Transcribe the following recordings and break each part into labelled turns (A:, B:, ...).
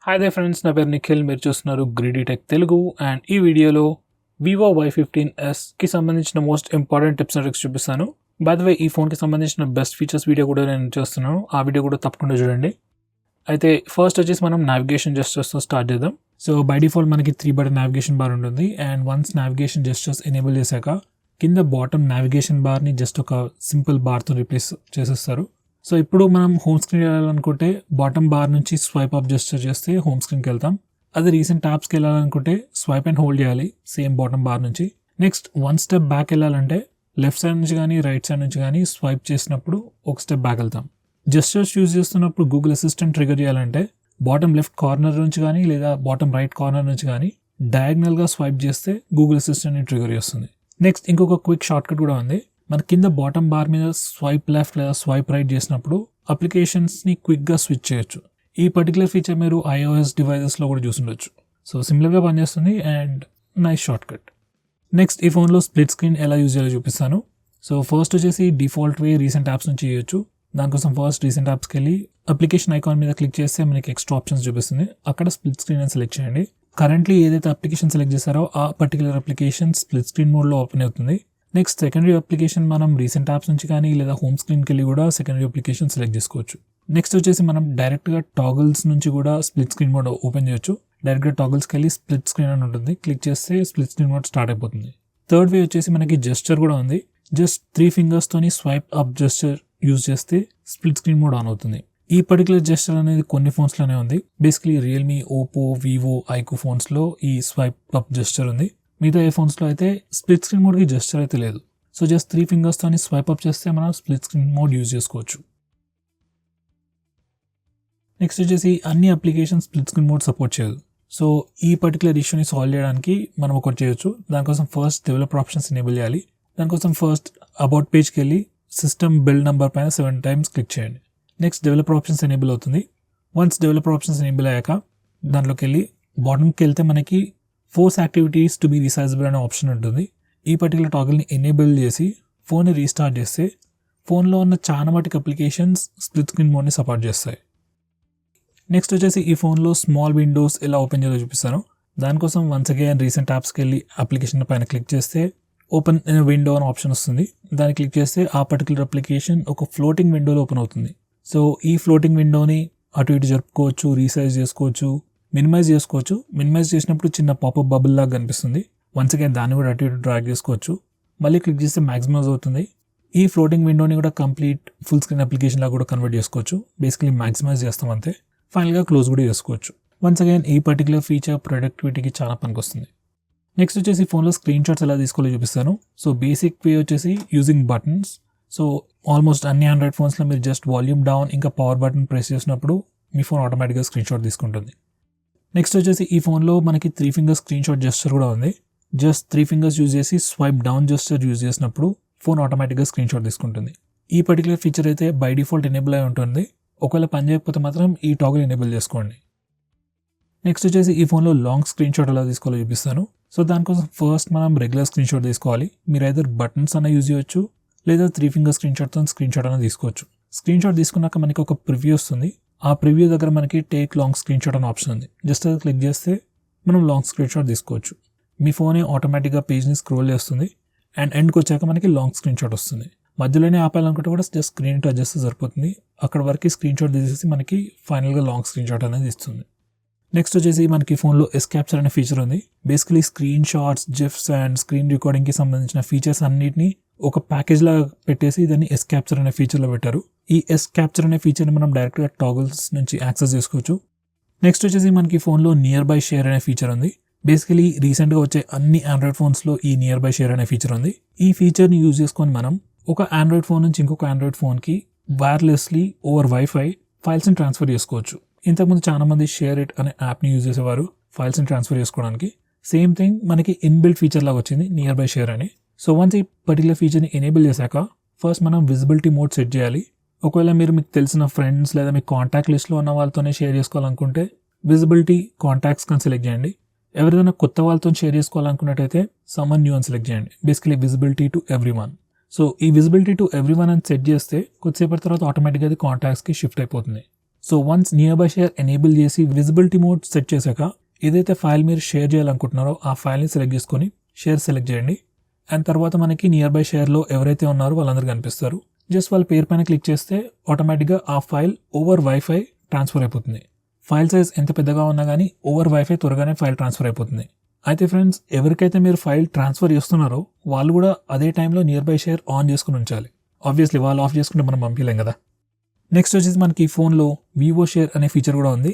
A: Hi they friends, నా పేరు నిఖిల్. మీరు చూస్తున్నారు గ్రీడీ టెక్ తెలుగు. అండ్ ఈ వీడియోలో వివో Y15s కి సంబంధించిన most important tips and tricks చూపిస్తాను. బై ద వే, ఈ ఫోన్కి సంబంధించిన బెస్ట్ ఫీచర్స్ వీడియో కూడా నేను చేస్తున్నాను. ఆ వీడియో కూడా తప్పకుండా చూడండి. అయితే ఫస్ట్ వచ్చేసి మనం నావిగేషన్ జెస్చర్స్తో స్టార్ట్ చేద్దాం. సో బై డిఫాల్ట్ మనకి 3 బటన్ నావిగేషన్ బార్ ఉంటుంది. And once navigation gestures enable చేశాక కింద బాటమ్ నావిగేషన్ బార్ని జస్ట్ ఒక సింపుల్ బార్తో రీప్లేస్ చేసేస్తారు. సో ఇప్పుడు మనం హోమ్ స్క్రీన్ వెళ్ళాలనుకుంటే బాటమ్ బార్ నుంచి స్వైప్ అప్ జెస్చర్ చేస్తే హోమ్ స్క్రీన్కి వెళ్తాం. అదే రీసెంట్ ట్యాబ్స్కి వెళ్ళాలనుకుంటే స్వైప్ అండ్ హోల్డ్ చేయాలి సేమ్ బాటమ్ బార్ నుంచి. నెక్స్ట్ వన్ స్టెప్ బ్యాక్ వెళ్ళాలంటే లెఫ్ట్ సైడ్ నుంచి కానీ రైట్ సైడ్ నుంచి కానీ స్వైప్ చేసినప్పుడు ఒక స్టెప్ బ్యాక్ వెళ్తాం. జెస్చర్స్ యూజ్ చేస్తున్నప్పుడు గూగుల్ అసిస్టెంట్ ట్రిగర్ చేయాలంటే బాటమ్ లెఫ్ట్ కార్నర్ నుంచి కానీ లేదా బాటమ్ రైట్ కార్నర్ నుంచి కానీ డయాగ్నల్గా స్వైప్ చేస్తే గూగుల్ అసిస్టెంట్ని ట్రిగర్ చేస్తుంది. నెక్స్ట్ ఇంకొక క్విక్ షార్ట్ కట్ కూడా ఉంది. మన కింద బాటమ్ బార్ మీద స్వైప్ లెఫ్ట్ లేదా స్వైప్ రైట్ చేసినప్పుడు అప్లికేషన్స్ని క్విక్గా స్విచ్ చేయొచ్చు. ఈ పర్టికులర్ ఫీచర్ మీరు iOS డివైజెస్లో కూడా చూసుండొచ్చు. సో సింపుల్గా పనిచేస్తుంది and nice short cut. Next ఈ ఫోన్లో స్ప్లిట్ స్క్రీన్ ఎలా యూజ్ చేయాలో చూపిస్తాను. సో ఫస్ట్ వచ్చేసి డిఫాల్ట్ వే రీసెంట్ యాప్స్ నుంచి చేయొచ్చు. దానికోసం ఫస్ట్ రీసెంట్ యాప్స్కి వెళ్ళి అప్లికేషన్ ఐకాన్ మీద క్లిక్ చేస్తే మనకి ఎక్స్ట్రా ఆప్షన్స్ చూపిస్తుంది. అక్కడ స్ప్లిట్ స్క్రీన్ అని సెలెక్ట్ చేయండి. కరెంట్లీ ఏదైతే అప్లికేషన్ సెలెక్ట్ చేస్తారో ఆ పర్టికులర్ అప్లికేషన్ స్ప్లిట్ స్క్రీన్ మోడ్లో ఓపెన్ అవుతుంది. నెక్స్ట్ సెకండరీ అప్లికేషన్ మనం రీసెంట్ యాప్స్ నుంచి కానీ లేదా హోమ్ స్క్రీన్కి వెళ్ళి కూడా సెకండరీ అప్లికేషన్ సెలెక్ట్ చేసుకోవచ్చు. నెక్స్ట్ వచ్చేసి మనం డైరెక్ట్గా టాగిల్స్ నుంచి కూడా స్ప్లిట్ స్క్రీన్ మోడ్ ఓపెన్ చేయొచ్చు. డైరెక్ట్గా టాగిల్స్కి వెళ్ళి స్ప్లిట్ స్క్రీన్ అని ఉంటుంది, క్లిక్ చేస్తే స్ప్లిట్ స్క్రీన్ మోడ్ స్టార్ట్ అయిపోతుంది. థర్డ్ వే వచ్చేసి మనకి జెస్చర్ కూడా ఉంది. జస్ట్ 3 ఫింగర్స్తోని స్వైప్ అప్ జెస్చర్ యూజ్ చేస్తే స్ప్లిట్ స్క్రీన్ మోడ్ ఆన్ అవుతుంది. ఈ పర్టికులర్ జెస్చర్ అనేది కొన్ని ఫోన్స్లోనే ఉంది. Basically Realme, Oppo, Vivo, iQOO ఫోన్స్లో ఈ స్వైప్ అప్ జెస్చర్ ఉంది. మిగతా ఏ ఫోన్స్లో అయితే స్ప్లిట్ స్క్రీన్ మోడ్కి జెస్చర్ అయితే లేదు. సో జస్ట్ 3 ఫింగర్స్తోని స్వైప్ అప్ చేస్తే మనం స్ప్లిట్ స్క్రీన్ మోడ్ యూజ్ చేసుకోవచ్చు. నెక్స్ట్ వచ్చేసి అన్ని application split screen mode support చేయదు. సో ఈ పర్టికులర్ ఇష్యూని సాల్వ్ చేయడానికి మనం ఒకటి చేయొచ్చు. దానికోసం ఫస్ట్ డెవలపర్ ఆప్షన్స్ ఎనేబుల్ చేయాలి. దానికోసం ఫస్ట్ అబౌట్ పేజ్కి వెళ్ళి సిస్టమ్ బిల్డ్ నెంబర్ పైన 7 టైమ్స్ క్లిక్ చేయండి. నెక్స్ట్ డెవలపర్ ఆప్షన్స్ ఎనేబుల్ అవుతుంది. వన్స్ డెవలపర్ ఆప్షన్స్ ఎనేబుల్ అయ్యాక దాంట్లోకి వెళ్ళి బాటమ్కి వెళ్తే మనకి ఫోర్స్ యాక్టివిటీస్ టు బి రీసైజబుల్ అనే ఆప్షన్ ఉంటుంది. ఈ పర్టికులర్ టాగిల్ని ఎనేబుల్ చేసి ఫోన్ని రీస్టార్ట్ చేస్తే ఫోన్లో ఉన్న చాలా మటుకు అప్లికేషన్స్ స్ప్లిట్ స్క్రీన్ మోడ్ని సపోర్ట్ చేస్తాయి. నెక్స్ట్ వచ్చేసి ఈ ఫోన్లో స్మాల్ విండోస్ ఎలా ఓపెన్ చేయాలో చూపిస్తాను. దానికోసం వన్స్ అగైన్ రీసెంట్ యాప్స్కి వెళ్ళి అప్లికేషన్ పైన క్లిక్ చేస్తే ఓపెన్ విండో అనే ఆప్షన్ వస్తుంది. దాన్ని క్లిక్ చేస్తే ఆ పర్టికులర్ అప్లికేషన్ ఒక ఫ్లోటింగ్ విండోలో ఓపెన్ అవుతుంది. సో ఈ ఫ్లోటింగ్ విండోని అటు ఇటు జరుపుకోవచ్చు, రీసైజ్ చేసుకోవచ్చు, మినిమైజ్ చేసుకోవచ్చు. మినిమైజ్ చేసినప్పుడు చిన్న పాపప్ బబుల్ లాగా కనిపిస్తుంది. వన్స్ అగైన్ దాన్ని కూడా అటు ఇటు డ్రాగ్ చేసుకోవచ్చు. మళ్ళీ క్లిక్ చేస్తే మ్యాక్సిమైజ్ అవుతుంది. ఈ ఫ్లోటింగ్ విండోని కూడా కంప్లీట్ ఫుల్ స్క్రీన్ అప్లికేషన్ లాగా కూడా కన్వర్ట్ చేసుకోవచ్చు. బేసికలీ మ్యాక్సిమైజ్ చేస్తాం అంతే. ఫైనల్గా క్లోజ్ కూడా చేసుకోవచ్చు. వన్స్ అగైన్ ఈ పర్టికులర్ ఫీచర్ ప్రొడక్టివిటీకి చాలా పనికొస్తుంది. నెక్స్ట్ వచ్చేసి ఫోన్లో స్క్రీన్ షాట్స్ ఎలా తీసుకోవాలో చూపిస్తాను. సో బేసిక్ వే వచ్చేసి యూజింగ్ బటన్స్. సో ఆల్మోస్ట్ అన్ని ఆండ్రాయిడ్ ఫోన్స్లో మీరు జస్ట్ వాల్యూమ్ డౌన్ ఇంకా పవర్ బటన్ ప్రెస్ చేసినప్పుడు మీ ఫోన్ ఆటోమేటిక్గా స్క్రీన్ షాట్ తీసుకుంటుంది. నెక్స్ట్ వచ్చేసి ఈ ఫోన్లో మనకి 3 ఫింగర్స్ స్క్రీన్ షాట్ జెస్చర్ కూడా ఉంది. జస్ట్ 3 ఫింగర్స్ యూజ్ చేసి స్వైప్ డౌన్ జెస్చర్ యూజ్ చేసినప్పుడు ఫోన్ ఆటోమేటిక్గా స్క్రీన్ షాట్ తీసుకుంటుంది. ఈ పర్టికులర్ ఫీచర్ అయితే బై డిఫాల్ట్ ఎనేబుల్ అయి ఉంటుంది. ఒకవేళ పని చేయకపోతే మాత్రం ఈ టాగిల్ ఎనేబుల్ చేసుకోండి. నెక్స్ట్ వచ్చేసి ఈ ఫోన్లో లాంగ్ స్క్రీన్ షాట్ ఎలా తీసుకోవాలో చూపిస్తాను. సో దానికోసం ఫస్ట్ మనం రెగ్యులర్ స్క్రీన్ షాట్ తీసుకోవాలి. మీరు ఐదర్ బటన్స్ అన్న యూజ్ చేయొచ్చు లేదా 3 ఫింగర్ స్క్రీన్ షాట్తో స్క్రీన్ షాట్ అన్న తీసుకోవచ్చు. స్క్రీన్ షాట్ తీసుకున్నాక మనకి ఒక ప్రివ్యూ వస్తుంది. ఆ ప్రివ్యూ దగ్గర మనకి టేక్ లాంగ్ స్క్రీన్ షాట్ అనే ఆప్షన్ ఉంది. జస్ట్ అది క్లిక్ చేస్తే మనం లాంగ్ స్క్రీన్ షాట్ తీసుకోవచ్చు. మీ ఫోనే ఆటోమేటిక్గా పేజ్ని స్క్రోల్ చేస్తుంది అండ్ ఎండ్కి వచ్చాక మనకి లాంగ్ స్క్రీన్ షాట్ వస్తుంది. మధ్యలోనే ఆపాలనుకుంటే కూడా జస్ట్ స్క్రీన్ టచ్ చేస్తే సరిపోతుంది. అక్కడ వరకు స్క్రీన్ షాట్ తీసేసి మనకి ఫైనల్గా లాంగ్ స్క్రీన్ షాట్ అనేది ఇస్తుంది. నెక్స్ట్ వచ్చేసి మనకి ఫోన్లో ఎస్ క్యాప్చర్ అనే ఫీచర్ ఉంది. Basically screenshots, GIFs and screen రికార్డింగ్కి సంబంధించిన ఫీచర్స్ అన్నిటిని ఒక ప్యాకేజ్ లాగా పెట్టేసి దాన్ని ఎస్ క్యాప్చర్ అనే ఫీచర్లో పెట్టారు. ఈ ఎస్ క్యాప్చర్ అనే ఫీచర్ని మనం డైరెక్ట్గా టాగిల్స్ నుంచి యాక్సెస్ చేసుకోవచ్చు. నెక్స్ట్ వచ్చేసి మనకి ఫోన్లో నియర్ బై షేర్ అనే ఫీచర్ ఉంది. బేసికలీ రీసెంట్గా వచ్చే అన్ని ఆండ్రాయిడ్ ఫోన్స్లో ఈ నియర్ బై షేర్ అనే ఫీచర్ ఉంది. ఈ ఫీచర్ని యూజ్ చేసుకొని మనం ఒక ఆండ్రాయిడ్ ఫోన్ నుంచి ఇంకొక ఆండ్రాయిడ్ ఫోన్కి వైర్లెస్లీ ఓవర్ వైఫై ఫైల్స్ని ట్రాన్స్ఫర్ చేసుకోవచ్చు. ఇంతకుముందు చాలా మంది షేర్ ఇట్ అనే యాప్ని యూజ్ చేసేవారు ఫైల్స్ని ట్రాన్స్ఫర్ చేసుకోవడానికి. సేమ్ థింగ్ మనకి ఇన్బిల్ట్ ఫీచర్ లాగా వచ్చింది నియర్ బై షేర్ అని. సో వన్స్ ఈ పర్టికులర్ ఫీచర్ని ఎనేబుల్ చేశాక ఫస్ట్ మనం విజిబిలిటీ మోడ్ సెట్ చేయాలి. ఒకవేళ మీకు తెలిసిన ఫ్రెండ్స్ లేదా మీ కాంటాక్ట్ లిస్ట్లో ఉన్న వాళ్ళతోనే షేర్ చేసుకోవాలనుకుంటే విజిబిలిటీ కాంటాక్ట్స్ కానీ సెలెక్ట్ చేయండి. ఎవరిదైనా కొత్త వాళ్ళతో షేర్ చేసుకోవాలనుకున్నట్టయితే సమ్మన్ న్యూ అని సెలెక్ట్ చేయండి. Basically visibility to everyone. So ఈ విజిబిలిటీ టు ఎవ్రీవన్ అని సెట్ చేస్తే కొద్దిసేపటి తర్వాత ఆటోమేటిక్గా అది కాంటాక్ట్స్కి షిఫ్ట్ అయిపోతుంది. So once near by share enable చేసి విజిబిలిటీ మోడ్ సెట్ చేశాక ఏదైతే ఫైల్ మీరు షేర్ చేయాలనుకుంటున్నారో ఆ ఫైల్ని సెలెక్ట్ చేసుకొని షేర్ సెలెక్ట్ చేయండి. అండ్ తర్వాత మనకి నియర్ బై షేర్లో ఎవరైతే ఉన్నారో వాళ్ళందరూ కనిపిస్తారు. జస్ట్ వాళ్ళ పేరు పైన క్లిక్ చేస్తే ఆటోమేటిక్గా ఆ ఫైల్ ఓవర్ వైఫై ట్రాన్స్ఫర్ అయిపోతుంది. ఫైల్ సైజ్ ఎంత పెద్దగా ఉన్నా కానీ ఓవర్ వైఫై త్వరగానే ఫైల్ ట్రాన్స్ఫర్ అయిపోతుంది. అయితే ఫ్రెండ్స్, ఎవరికైతే మీరు ఫైల్ ట్రాన్స్ఫర్ చేస్తున్నారో వాళ్ళు కూడా అదే టైంలో నియర్ బై షేర్ ఆన్ చేసుకుని ఉంచాలి. ఆబ్వియస్లీ వాళ్ళు ఆఫ్ చేసుకుంటే మనం పంపించలేం కదా. నెక్స్ట్ వచ్చేసి మనకి ఫోన్లో వివో షేర్ అనే ఫీచర్ కూడా ఉంది.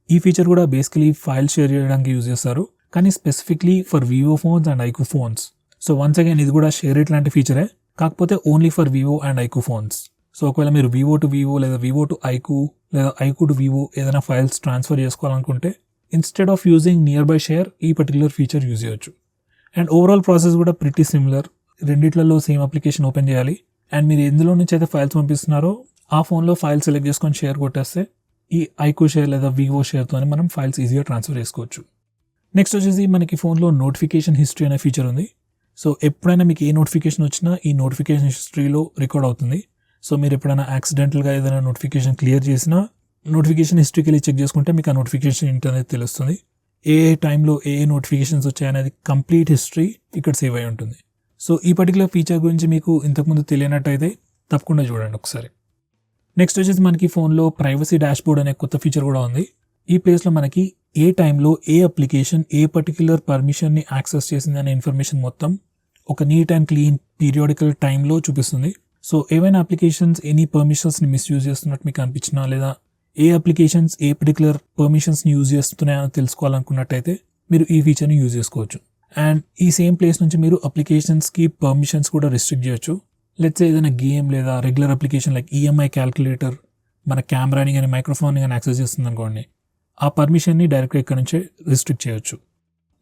A: ఈ ఫీచర్ కూడా బేసికలీ ఫైల్ షేర్ చేయడానికి యూజ్ చేస్తారు, కానీ specifically for Vivo phones and iQOO phones. So once again ఇది కూడా షేర్ ఇట్ లాంటి ఫీచరే, కాకపోతే only for Vivo and iQOO phones. సో ఒకవేళ మీరు వివో టు వివో లేదా వివో టు ఐక్యూ లేదా ఐక్యూ టు వివో ఏదైనా ఫైల్స్ ట్రాన్స్ఫర్ చేసుకోవాలనుకుంటే instead of using nearby share ఈ పర్టికులర్ ఫీచర్ యూజ్ చేయొచ్చు. అండ్ ఓవరాల్ ప్రాసెస్ కూడా pretty similar. రెండిట్లలో same application open చేయాలి అండ్ మీరు ఎందులో నుంచి అయితే ఫైల్స్ పంపిస్తున్నారో ఆ ఫోన్లో ఫైల్ సెలెక్ట్ చేసుకొని షేర్ కొట్టేస్తే ఈ ఐక్యూ షేర్ లేదా వివో షేర్తో మనం ఫైల్స్ ఈజీగా ట్రాన్స్ఫర్ చేసుకోవచ్చు. నెక్స్ట్ వచ్చేసి మనకి ఫోన్లో నోటిఫికేషన్ హిస్టరీ అనే ఫీచర్ ఉంది. సో ఎప్పుడైనా మీకు ఏ నోటిఫికేషన్ వచ్చినా ఈ నోటిఫికేషన్ హిస్టరీలో రికార్డ్ అవుతుంది. సో మీరు ఎప్పుడైనా యాక్సిడెంటల్గా ఏదైనా నోటిఫికేషన్ క్లియర్ చేసినా నోటిఫికేషన్ హిస్టరీకి వెళ్ళి చెక్ చేసుకుంటే మీకు ఆ నోటిఫికేషన్ ఏంటనేది తెలుస్తుంది. ఏ టైంలో ఏ నోటిఫికేషన్స్ వచ్చాయనేది కంప్లీట్ హిస్టరీ ఇక్కడ సేవ్ అయి ఉంటుంది. సో ఈ పర్టికులర్ ఫీచర్ గురించి మీకు ఇంతకుముందు తెలియనట్టయితే తప్పకుండా చూడండి ఒకసారి. నెక్స్ట్ వచ్చేసి మనకి ఫోన్లో ప్రైవసీ డాష్బోర్డ్ అనే కొత్త ఫీచర్ కూడా ఉంది. ఈ ప్లేస్లో మనకి ఏ టైంలో ఏ అప్లికేషన్ ఏ పర్టికులర్ పర్మిషన్ని యాక్సెస్ చేసింది అనే ఇన్ఫర్మేషన్ మొత్తం ఒక నీట్ అండ్ క్లీన్ పీరియాడికల్ టైంలో చూపిస్తుంది. సో ఏవైనా అప్లికేషన్స్ ఎనీ పర్మిషన్స్ని మిస్యూజ్ చేస్తున్నట్టు మీకు అనిపించినా లేదా ఏ అప్లికేషన్స్ ఏ పర్టికులర్ పర్మిషన్స్ని యూజ్ చేస్తున్నాయని తెలుసుకోవాలనుకున్నట్టయితే మీరు ఈ ఫీచర్ని యూజ్ చేసుకోవచ్చు. అండ్ ఈ సేమ్ ప్లేస్ నుంచి మీరు అప్లికేషన్స్కి పర్మిషన్స్ కూడా రిస్ట్రిక్ట్ చేయొచ్చు. లెట్స్ ఏదైనా గేమ్ లేదా regular application like EMI calculator మన కెమెరాని కానీ మైక్రోఫోన్ని కానీ యాక్సెస్ చేస్తుంది అనుకోండి, ఆ పర్మిషన్ని డైరెక్ట్గా ఇక్కడ నుంచే రిస్ట్రిక్ట్ చేయొచ్చు.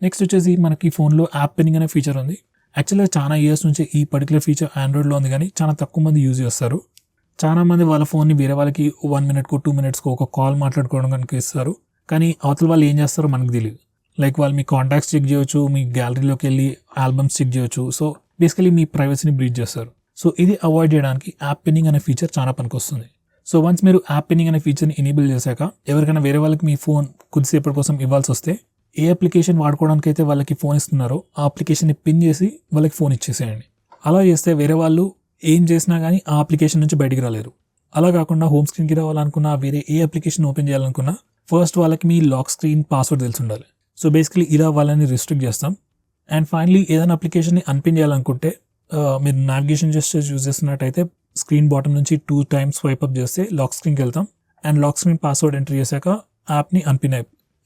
A: నెక్స్ట్ వచ్చేసి మనకి ఫోన్లో యాప్ పిన్నింగ్ అనే ఫీచర్ ఉంది. యాక్చువల్గా చాలా ఇయర్స్ నుంచి ఈ పర్టికులర్ ఫీచర్ ఆండ్రాయిడ్లో ఉంది, కానీ చాలా తక్కువ మంది యూజ్ చేస్తారు. చాలా మంది వాళ్ళ ఫోన్ని వేరే వాళ్ళకి 1 minute 2 minutes ఒక కాల్ మాట్లాడుకోవడం కనుక ఇస్తారు, కానీ అవతల వాళ్ళు ఏం చేస్తారో మనకు తెలియదు. లైక్ వాళ్ళు మీ కాంటాక్ట్స్ చెక్ చేయొచ్చు, మీ గ్యాలరీలోకి వెళ్ళి ఆల్బమ్స్ చెక్ చేయొచ్చు. సో బేసికలీ మీ ప్రైవసీని బ్రీచ్ చేస్తారు. సో ఇది అవాయిడ్ చేయడానికి యాప్ పిన్నింగ్ అనే ఫీచర్ చాలా పనికొస్తుంది. సో వన్స్ మీరు యాప్ పిన్నింగ్ అనే ఫీచర్ని ఎనేబుల్ చేశాక ఎవరికైనా వేరే వాళ్ళకి మీ ఫోన్ కొద్దిసేపటి కోసం ఇవ్వాల్సి వస్తే ఏ అప్లికేషన్ వాడుకోవడానికి అయితే వాళ్ళకి ఫోన్ ఇస్తున్నారో ఆ అప్లికేషన్ని పిన్ చేసి వాళ్ళకి ఫోన్ ఇచ్చేసేయండి. అలా చేస్తే వేరే వాళ్ళు ఏం చేసినా కానీ ఆ అప్లికేషన్ నుంచి బయటికి రాలేరు. అలా కాకుండా హోమ్ స్క్రీన్కి రావాలనుకున్నా వేరే ఏ అప్లికేషన్ ఓపెన్ చేయాలనుకున్నా ఫస్ట్ వాళ్ళకి మీ లాక్ స్క్రీన్ పాస్వర్డ్ తెలిసి ఉండాలి. సో బేసికలీ ఇలా వాళ్ళని రిస్ట్రిక్ట్ చేస్తాం. అండ్ ఫైనలీ ఏదైనా అప్లికేషన్ని అన్పిన్ చేయాలనుకుంటే మీరు నావిగేషన్ జెస్చర్స్ యూజ్ చేస్తున్నట్టయితే స్క్రీన్ బాటమ్ నుంచి 2 times స్వైప్ అప్ చేస్తే లాక్ స్క్రీన్కి వెళ్తాం. And lock screen password enter చేశాక యాప్ని unpin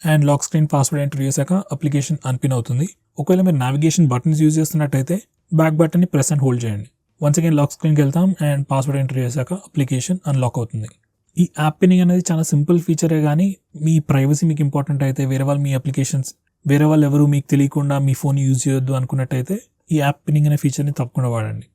A: and lock screen password enter చేశాక అప్లికేషన్ అన్పిన్ అవుతుంది. ఒకవేళ మీరు నావిగేషన్ బటన్స్ యూజ్ చేస్తున్నట్టయితే బ్యాక్ బటన్ని ప్రెస్ అండ్ హోల్డ్ చేయండి. వన్స్ అగైన్ లాక్ స్క్రీన్కి వెళ్తాం అండ్ పాస్వర్డ్ ఎంటర్ చేశాక అప్లికేషన్ అన్లాక్ అవుతుంది. ఈ యాప్ పిన్నింగ్ అనేది చాలా సింపుల్ ఫీచరే, కానీ మీ ప్రైవసీ మీకు ఇంపార్టెంట్ అయితే వేరే వాళ్ళు మీ అప్లికేషన్స్ వేరే వాళ్ళు ఎవరు మీకు తెలియకుండా మీ ఫోన్ యూజ్ చేయొద్దు అనుకున్నట్టయితే ఈ యాప్ పిన్నింగ్ అనే ఫీచర్ని తప్పకుండా వాడండి.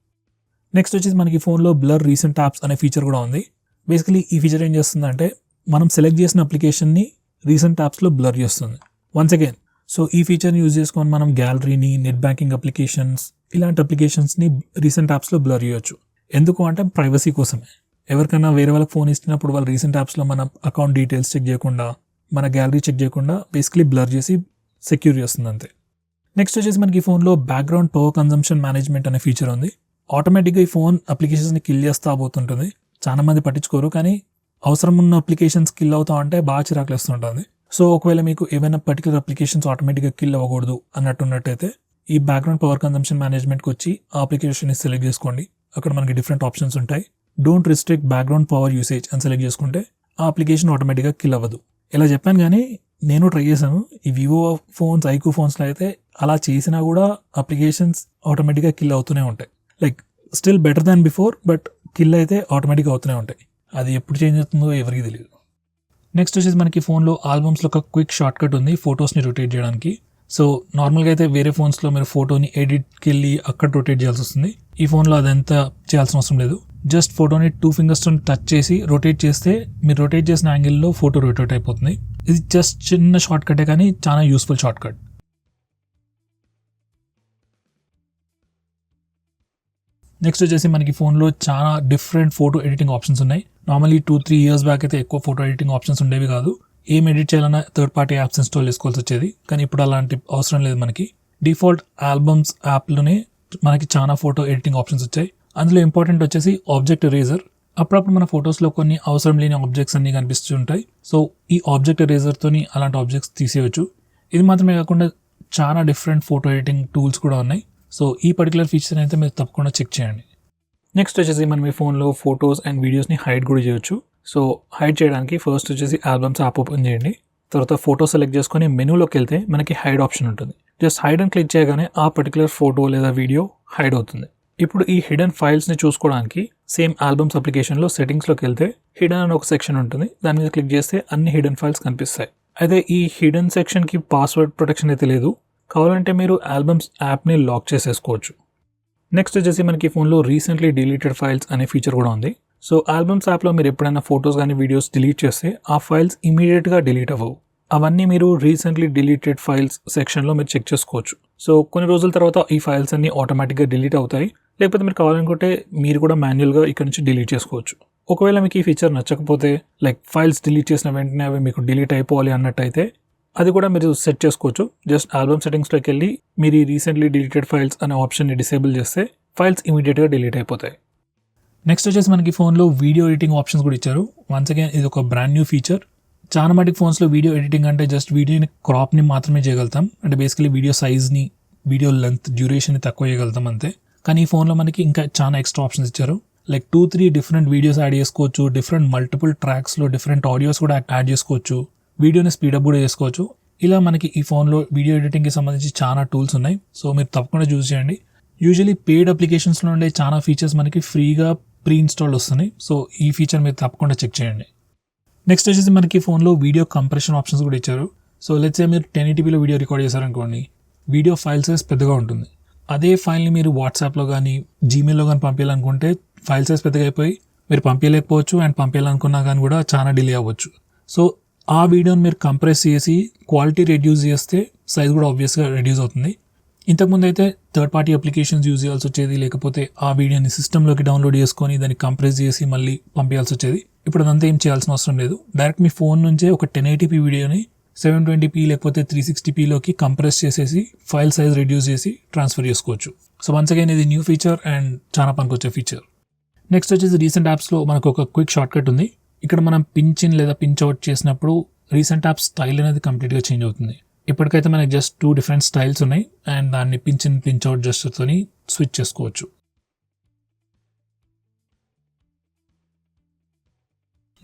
A: నెక్స్ట్ వచ్చేసి మనకి ఫోన్లో బ్లర్ రీసెంట్ యాప్స్ అనే ఫీచర్ కూడా ఉంది. బేసికలీ ఈ ఫీచర్ ఏం చేస్తుందంటే మనం సెలెక్ట్ చేసిన అప్లికేషన్ని రీసెంట్ యాప్స్లో బ్లర్ చేస్తుంది. వన్స్ అగైన్ సో ఈ ఫీచర్ని యూజ్ చేసుకొని మనం గ్యాలరీని, నెట్ బ్యాంకింగ్ అప్లికేషన్స్ ఇలాంటి అప్లికేషన్స్ని రీసెంట్ యాప్స్లో బ్లర్ చేయొచ్చు. ఎందుకు అంటే ప్రైవసీ కోసమే. ఎవరికైనా వేరే వాళ్ళకి ఫోన్ ఇస్తున్నప్పుడు వాళ్ళు రీసెంట్ యాప్స్లో మన అకౌంట్ డీటెయిల్స్ చెక్ చేయకుండా, మన గ్యాలరీ చెక్ చేయకుండా బేసికలీ బ్లర్ చేసి సెక్యూర్ చేస్తుంది అంతే. నెక్స్ట్ వచ్చేసి మనకి ఫోన్లో బ్యాక్గ్రౌండ్ పవర్ కన్జంప్షన్ మేనేజ్మెంట్ అనే ఫీచర్ ఉంది. ఆటోమేటిక్గా ఈ ఫోన్ అప్లికేషన్స్ని కిల్ చేస్తూ పోతుంటుంది. చాలా మంది పట్టించుకోరు, కానీ అవసరం ఉన్న అప్లికేషన్స్ కిల్ అవుతా ఉంటే బాగా చిరాకులు వస్తుంటుంది. సో ఒకవేళ మీకు ఏమైనా పర్టికులర్ అప్లికేషన్స్ ఆటోమేటిక్గా కిల్ అవ్వకూడదు అన్నట్టున్నట్టయితే ఈ బ్యాక్గ్రౌండ్ పవర్ కన్జంప్షన్ మేనేజ్మెంట్కి వచ్చి ఆ అప్లికేషన్ని సెలెక్ట్ చేసుకోండి. అక్కడ మనకి డిఫరెంట్ ఆప్షన్స్ ఉంటాయి. Don't restrict background power usage అని సెలెక్ట్ చేసుకుంటే ఆ అప్లికేషన్ ఆటోమేటిక్గా కిల్ అవ్వదు. ఇలా చెప్పాను, కానీ నేను ట్రై చేశాను. ఈ వివో ఫోన్స్, ఐక్యూ ఫోన్స్లో అయితే అలా చేసినా కూడా అప్లికేషన్స్ ఆటోమేటిక్గా కిల్ అవుతూనే ఉంటాయి. Like still better than before, but kill అయితే ఆటోమేటిక్గా అవుతూనే ఉంటాయి. అది ఎప్పుడు చేంజ్ అవుతుందో ఎవరికి తెలియదు. నెక్స్ట్ వచ్చేసి మనకి ఫోన్లో ఆల్బమ్స్లో ఒక క్విక్ షార్ట్ కట్ ఉంది ఫొటోస్ని రొటేట్ చేయడానికి. సో నార్మల్గా అయితే వేరే ఫోన్స్లో మీరు ఫోటోని ఎడిట్కి వెళ్ళి అక్కడ రొటేట్ చేయాల్సి వస్తుంది. ఈ ఫోన్లో అదంతా చేయాల్సిన అవసరం లేదు. జస్ట్ ఫోటోని 2 fingers టచ్ చేసి రొటేట్ చేస్తే మీరు రొటేట్ చేసిన యాంగిల్లో ఫోటో రొటేట్ అయిపోతుంది. ఇది జస్ట్ చిన్న షార్ట్ కటే, కానీ చాలా యూస్ఫుల్ షార్ట్ కట్. నెక్స్ట్ వచ్చేసి మనకి ఫోన్లో చాలా డిఫరెంట్ ఫోటో ఎడిటింగ్ ఆప్షన్స్ ఉన్నాయి. నార్మల్లీ 2-3 ఇయర్స్ బ్యాక్ అయితే ఎక్కువ ఫోటో ఎడిటింగ్ ఆప్షన్స్ ఉండేవి కాదు. ఏం ఎడిట్ చేయాలన్నా థర్డ్ పార్టీ యాప్స్ ఇన్స్టాల్ చేసుకోవాల్సి వచ్చేది. కానీ ఇప్పుడు అలాంటి అవసరం లేదు. మనకి డిఫాల్ట్ ఆల్బమ్స్ యాప్లోనే మనకి చాలా ఫోటో ఎడిటింగ్ ఆప్షన్స్ వచ్చాయి. అందులో ఇంపార్టెంట్ వచ్చేసి ఆబ్జెక్ట్ ఎరేజర్. అప్పుడప్పుడు మన ఫొటోస్లో కొన్ని అవసరం లేని ఆబ్జెక్ట్స్ అన్ని కనిపిస్తుంటాయి. సో ఈ ఆబ్జెక్ట్ ఎరేజర్తోని అలాంటి ఆబ్జెక్ట్స్ తీసేయచ్చు. ఇది మాత్రమే కాకుండా చాలా డిఫరెంట్ ఫోటో ఎడిటింగ్ టూల్స్ కూడా ఉన్నాయి. సో ఈ పర్టికులర్ ఫీచర్ అయితే మీరు తప్పకుండా చెక్ చేయండి. నెక్స్ట్ వచ్చేసి మనం ఈ ఫోన్లో ఫొటోస్ అండ్ వీడియోస్ని హైడ్ కూడా చేయొచ్చు. సో హైడ్ చేయడానికి ఫస్ట్ వచ్చేసి ఆల్బమ్స్ యాప్ ఓపెన్ చేయండి. తర్వాత ఫోటో సెలెక్ట్ చేసుకొని మెనూలోకి వెళ్తే మనకి హైడ్ ఆప్షన్ ఉంటుంది. జస్ట్ హైడ్ అని క్లిక్ చేయగానే ఆ పర్టికులర్ ఫోటో లేదా వీడియో హైడ్ అవుతుంది. ఇప్పుడు ఈ హిడెన్ ఫైల్స్ని చూసుకోవడానికి సేమ్ ఆల్బమ్స్ అప్లికేషన్లో సెట్టింగ్స్లోకి వెళ్తే హిడెన్ అని ఒక సెక్షన్ ఉంటుంది. దాని మీద క్లిక్ చేస్తే అన్ని హిడెన్ ఫైల్స్ కనిపిస్తాయి. అయితే ఈ హిడెన్ సెక్షన్కి పాస్వర్డ్ ప్రొటెక్షన్ అయితే లేదు. కావాలంటే మీరు ఆల్బమ్స్ యాప్ని లాక్ చేసేసుకోవచ్చు. నెక్స్ట్ వచ్చేసి మనకి ఫోన్లో రీసెంట్లీ డిలీటెడ్ ఫైల్స్ అనే ఫీచర్ కూడా ఉంది. సో ఆల్బమ్స్ యాప్లో మీరు ఎప్పుడైనా ఫొటోస్ కానీ వీడియోస్ డిలీట్ చేస్తే ఆ ఫైల్స్ ఇమీడియట్గా డిలీట్ అవ్వవు. అవన్నీ మీరు రీసెంట్లీ డిలీటెడ్ ఫైల్స్ సెక్షన్లో మీరు చెక్ చేసుకోవచ్చు. సో కొన్ని రోజుల తర్వాత ఈ ఫైల్స్ అన్ని ఆటోమేటిక్గా డిలీట్ అవుతాయి. లేకపోతే మీరు కావాలనుకుంటే మీరు కూడా మాన్యువల్గా ఇక్కడ నుంచి డిలీట్ చేసుకోవచ్చు. ఒకవేళ మీకు ఈ ఫీచర్ నచ్చకపోతే, లైక్ ఫైల్స్ డిలీట్ చేసిన వెంటనే అవి మీకు డిలీట్ అయిపోవాలి అన్నట్టయితే అది కూడా మీరు సెట్ చేసుకోవచ్చు. జస్ట్ ఆల్బమ్ సెట్టింగ్స్లోకి వెళ్ళి మీరు ఈ రీసెంట్లీ డిలీటెడ్ ఫైల్స్ అనే ఆప్షన్ని డిసేబుల్ చేస్తే ఫైల్స్ ఇమీడియట్గా డిలీట్ అయిపోతాయి. నెక్స్ట్ వచ్చేసి మనకి ఫోన్లో వీడియో ఎడిటింగ్ ఆప్షన్స్ కూడా ఇచ్చారు. వన్స్ అగైన్ ఇది ఒక బ్రాండ్ న్యూ ఫీచర్. చాలా మటుకు ఫోన్స్లో వీడియో ఎడిటింగ్ అంటే జస్ట్ వీడియోని క్రాప్ని మాత్రమే చేయగలుగుతాం. అంటే బేసికలీ వీడియో సైజ్ని, వీడియో లెంత్, డ్యూరేషన్ని తక్కువ చేయగలుగుతాం అంతే. కానీ ఈ ఫోన్లో మనకి ఇంకా చాలా ఎక్స్ట్రా ఆప్షన్స్ ఇచ్చారు. లైక్ 2-3 డిఫరెంట్ వీడియోస్ యాడ్ చేసుకోవచ్చు. డిఫరెంట్ మల్టిపుల్ ట్రాక్స్లో డిఫరెంట్ ఆడియోస్ కూడా యాడ్ చేసుకోవచ్చు. వీడియోని స్పీడప్ కూడా చేసుకోవచ్చు. ఇలా మనకి ఈ ఫోన్లో వీడియో ఎడిటింగ్కి సంబంధించి చాలా టూల్స్ ఉన్నాయి. సో మీరు తప్పకుండా చూస్ చేయండి. యూజువలీ పెయిడ్ అప్లికేషన్స్లో ఉండే చాలా ఫీచర్స్ మనకి ఫ్రీగా ప్రీ ఇన్స్టాల్ వస్తున్నాయి. సో ఈ ఫీచర్ మీరు తప్పకుండా చెక్ చేయండి. నెక్స్ట్ వచ్చేసి మనకి ఫోన్లో వీడియో కంప్రెషన్ ఆప్షన్స్ కూడా ఇచ్చారు. సో లెట్స్ సే మీరు 1080pలో వీడియో రికార్డ్ చేశారనుకోండి, వీడియో ఫైల్ సైజ్ పెద్దగా ఉంటుంది. అదే ఫైల్ని మీరు వాట్సాప్లో కానీ జీమెయిల్లో కానీ పంపించాలనుకుంటే ఫైల్ సైజ్ పెద్దగా అయిపోయి మీరు పంపించలేకపోవచ్చు. అండ్ పంపించాలనుకున్నా కానీ కూడా చాలా డిలే అవ్వచ్చు. సో ఆ వీడియోని మీరు కంప్రెస్ చేసి క్వాలిటీ రెడ్యూస్ చేస్తే సైజ్ కూడా ఆబ్వియస్గా రెడ్యూస్ అవుతుంది. ఇంతకుముందు అయితే థర్డ్ పార్టీ అప్లికేషన్స్ యూజ్ చేయాల్సి వచ్చేది. లేకపోతే ఆ వీడియోని సిస్టంలోకి డౌన్లోడ్ చేసుకొని దాన్ని కంప్రెస్ చేసి మళ్ళీ పంపించాల్సి వచ్చేది. ఇప్పుడు అదంతా ఏం చేయాల్సిన అవసరం లేదు. డైరెక్ట్ మీ ఫోన్ నుంచే ఒక 1080p వీడియోని 720p లేకపోతే 360pలోకి కంప్రెస్ చేసేసి ఫైల్ సైజ్ రెడ్యూస్ చేసి ట్రాన్స్ఫర్ చేసుకోవచ్చు. సో వన్స్ అగైన్ ఇది న్యూ ఫీచర్ అండ్ చాలా పనికొచ్చే ఫీచర్. నెక్స్ట్ వచ్చేసి రీసెంట్ యాప్స్లో మనకు ఒక క్విక్ షార్ట్ కట్ ఉంది. ఇక్కడ మనం పించ్ ఇన్ లేదా పించ్ అవుట్ చేసినప్పుడు రీసెంట్ యాప్ స్టైల్ అనేది కంప్లీట్గా చేంజ్ అవుతుంది. ఇప్పటికైతే మనకి జస్ట్ 2 డిఫరెంట్ స్టైల్స్ ఉన్నాయి అండ్ దాన్ని పించ్ ఇన్ పించ్ అవుట్ జస్ట్తోని స్విచ్ చేసుకోవచ్చు.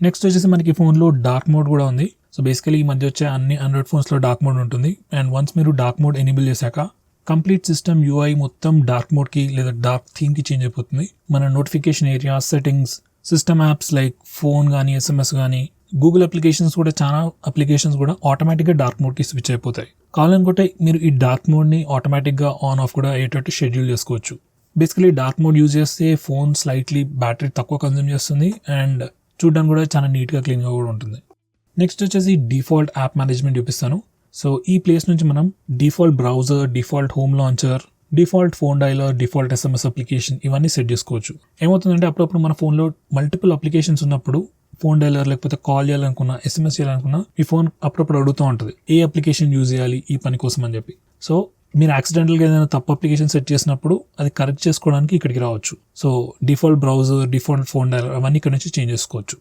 A: నెక్స్ట్ వచ్చేసి మనకి ఫోన్లో డార్క్ మోడ్ కూడా ఉంది. సో బేసికలీ ఈ మధ్య వచ్చే అన్ని ఆండ్రాయిడ్ ఫోన్స్లో డార్క్ మోడ్ ఉంటుంది. అండ్ వన్స్ మీరు డార్క్ మోడ్ ఎనేబుల్ చేశాక కంప్లీట్ సిస్టమ్ UI మొత్తం డార్క్ మోడ్కి లేదా డార్క్ థీమ్కి చేంజ్ అయిపోతుంది. మన notification area, settings, system apps like phone కానీ, SMS కానీ, గూగుల్ అప్లికేషన్స్ కూడా చాలా అప్లికేషన్స్ కూడా ఆటోమేటిక్గా డార్క్ మోడ్కి స్విచ్ అయిపోతాయి. కావాలనుకుంటే మీరు ఈ డార్క్ మోడ్ని ఆటోమేటిక్గా ఆన్ ఆఫ్ కూడా అయ్యేటట్టు షెడ్యూల్ చేసుకోవచ్చు. బేసికలీ డార్క్ మోడ్ యూజ్ చేస్తే ఫోన్ స్లైట్లీ బ్యాటరీ తక్కువ కన్జ్యూమ్ చేస్తుంది అండ్ చూడడానికి కూడా చాలా నీట్గా క్లీన్గా కూడా ఉంటుంది. నెక్స్ట్ వచ్చేసి డిఫాల్ట్ యాప్ మేనేజ్మెంట్ చూపిస్తాను. సో ఈ ప్లేస్ నుంచి మనం default browser, default home launcher, default phone dialler, default SMS application ఇవన్నీ సెట్ చేసుకోవచ్చు. ఏమవుతుందంటే అప్పుడప్పుడు మన ఫోన్లో మల్టిపుల్ అప్లికేషన్స్ ఉన్నప్పుడు ఫోన్ డైలర్ లేకపోతే కాల్ చేయాలనుకున్నా, SMS చేయాలనుకున్నా ఈ ఫోన్ అప్పుడప్పుడు అడుగుతూ ఉంటుంది ఏ అప్లికేషన్ యూజ్ చేయాలి ఈ పని కోసం అని చెప్పి. సో మీరు యాక్సిడెంటల్గా ఏదైనా తప్పు అప్లికేషన్ సెట్ చేసినప్పుడు అది కరెక్ట్ చేసుకోవడానికి ఇక్కడికి రావచ్చు. So default browser, default phone dialler అవన్నీ ఇక్కడ నుంచి చేంజ్ చేసుకోవచ్చు.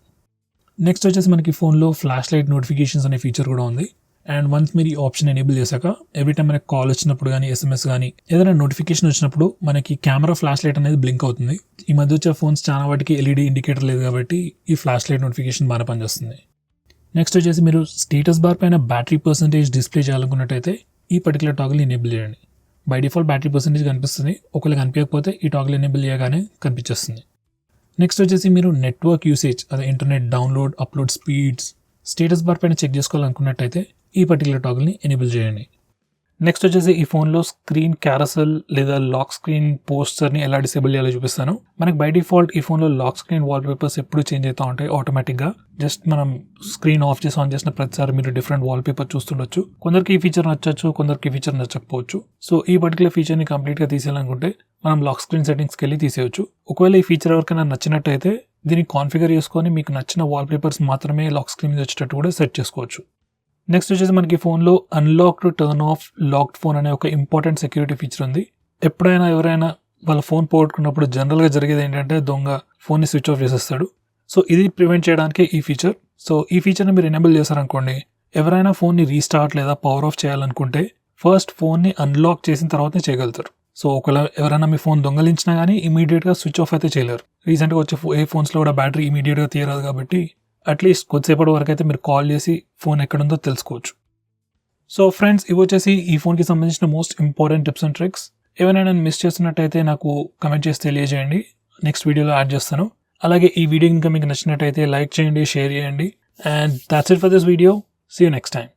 A: నెక్స్ట్ వచ్చేసి మనకి ఫోన్లో ఫ్లాష్ లైట్ నోటిఫికేషన్స్ అనే ఫీచర్ కూడా ఉంది. అండ్ వన్స్ మీరు ఈ ఆప్షన్ ఎనేబుల్ చేశాక ఎవ్రీ టైం మనకి కాల్ వచ్చినప్పుడు కానీ, SMS కానీ ఏదైనా నోటిఫికేషన్ వచ్చినప్పుడు మనకి కెమెరా ఫ్లాష్ లైట్ అనేది బ్లింక్ అవుతుంది. ఈ మధ్య వచ్చే ఫోన్స్ చాలా వాటికి LED ఇండికేటర్ లేదు కాబట్టి ఈ ఫ్లాష్ లైట్ నోటిఫికేషన్ బాగా పనిచేస్తుంది. నెక్స్ట్ వచ్చేసి మీరు స్టేటస్ బార్ పైన బ్యాటరీ పర్సెంటేజ్ డిస్ప్లే చేయాలనుకున్నట్టయితే ఈ పర్టికులర్ టాగిల్ ఎనేబుల్ చేయండి. బై డిఫాల్ట్ బ్యాటరీ పర్సెంటేజ్ కనిపిస్తుంది. ఒకవేళ కనిపించకపోతే ఈ టాగిల్ ఎనేబుల్ చేయగానే కనిపించేస్తుంది. నెక్స్ట్ వచ్చేసి మీరు నెట్వర్క్ యూసేజ్, అదే internet download, upload speeds status bar పైన చెక్ చేసుకోవాలనుకున్నట్టయితే ఈ పర్టికులర్ టాగిల్ని ఎనేబుల్ చేయండి. నెక్స్ట్ వచ్చేసి ఈ ఫోన్లో స్క్రీన్ క్యారసెల్ లేదా లాక్ స్క్రీన్ పోస్టర్ని ఎలా డిసేబుల్ చేయాలో చూపిస్తాను. మనకి బై డిఫాల్ట్ ఈ ఫోన్లో లాక్ స్క్రీన్ వాల్పేపర్స్ ఎప్పుడు చేంజ్ అవుతూ ఉంటాయి ఆటోమేటిక్గా. జస్ట్ మనం స్క్రీన్ ఆఫ్ చేసి ఆన్ చేసిన ప్రతిసారి మీరు డిఫరెంట్ వాల్పేపర్ చూస్తుండొచ్చు. కొందరికి ఈ ఫీచర్ నచ్చచ్చు, కొందరికి ఈ ఫీచర్ నచ్చకపోవచ్చు. సో ఈ పర్టికులర్ ఫీచర్ని కంప్లీట్గా తీసేయాలనుకుంటే మనం లాక్ స్క్రీన్ సెట్టింగ్స్కి వెళ్ళి తీసేయచ్చు. ఒకవేళ ఈ ఫీచర్ ఎవరికైనా నచ్చినట్టయితే దీన్ని కాన్ఫిగర్ చేసుకొని మీకు నచ్చిన వాల్పేపర్స్ మాత్రమే లాక్ స్క్రీన్ మీద వచ్చేటట్టు కూడా సెట్ చేసుకోవచ్చు. నెక్స్ట్ వచ్చేసి మనకి ఫోన్లో unlock to turn off locked phone అనే ఒక ఇంపార్టెంట్ సెక్యూరిటీ ఫీచర్ ఉంది. ఎప్పుడైనా ఎవరైనా వాళ్ళ ఫోన్ పోగొట్టుకున్నప్పుడు జనరల్గా జరిగేది ఏంటంటే దొంగ ఫోన్ని స్విచ్ ఆఫ్ చేసేస్తాడు. సో ఇది ప్రివెంట్ చేయడానికి ఈ ఫీచర్. సో ఈ ఫీచర్ని మీరు ఎనేబుల్ చేశారనుకోండి, ఎవరైనా ఫోన్ని రీస్టార్ట్ లేదా పవర్ ఆఫ్ చేయాలనుకుంటే ఫస్ట్ ఫోన్ని అన్లాక్ చేసిన తర్వాతనే చేయగలుగుతారు. సో ఒకవేళ ఎవరైనా మీ ఫోన్ దొంగలించినా కానీ ఇమీడియట్గా స్విచ్ ఆఫ్ అయితే చేయలేరు. రీసెంట్గా వచ్చే ఏ ఫోన్స్లో కూడా బ్యాటరీ ఇమీడియట్గా తీయరాదు కాబట్టి అట్లీస్ట్ కొద్దిసేపటి వరకు అయితే మీరు కాల్ చేసి ఫోన్ ఎక్కడుందో తెలుసుకోవచ్చు. సో ఫ్రెండ్స్, ఇవి వచ్చేసి ఈ ఫోన్కి సంబంధించిన most important tips and tricks. ఏమైనా నేను మిస్ చేస్తున్నట్టయితే నాకు కమెంట్ చేసి తెలియజేయండి, నెక్స్ట్ వీడియోలో యాడ్ చేస్తాను. అలాగే ఈ వీడియో ఇంకా మీకు నచ్చినట్టయితే లైక్ చేయండి, షేర్ చేయండి. And that's it for this video. See you next time.